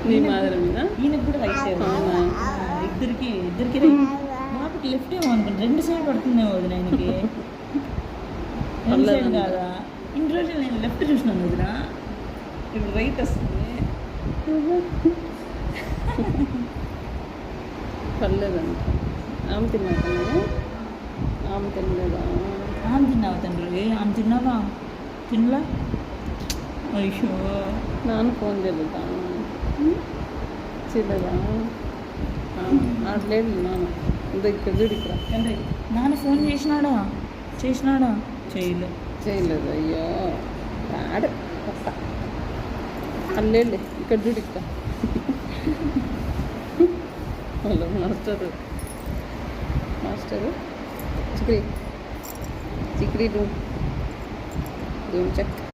నీ మాదిరినా? ఈయనకు కూడా రైట్ అవునా? ఇద్దరికి రైట్. బాబుకి లెఫ్ట్ ఏమో అనుకుంటా, 2 సైడ్ పడుతుందేమో వదిన ఆయనకి. రెండు సైడ్ కాదా? ఇన్ని రోజులు నేను లెఫ్ట్ చూసినాను వదిన, ఇప్పుడు రైట్ వస్తుంది. పర్లేదంట. ఆమె తిన్నాను, ఆమె తినలేదా? ఆమె తిన్నావా తండ్రి? ఆమె తిన్నావా? తినలా? అయ్యో, నాన్న ఫోన్ చేయలేదా? చేయలేదా? ఆడలేదు నాన్న. ఇంత ఇక్కడ చూడు, ఇక్కడ తండ్రి నాన్న ఫోన్ చేసినాడా? చేయలేదు. అయ్యో ఆడ అల్లేలే, ఇక్కడ చూడు, ఇక్కడ హలో మాస్టరు చిక్రీ రూమ్ చెక్.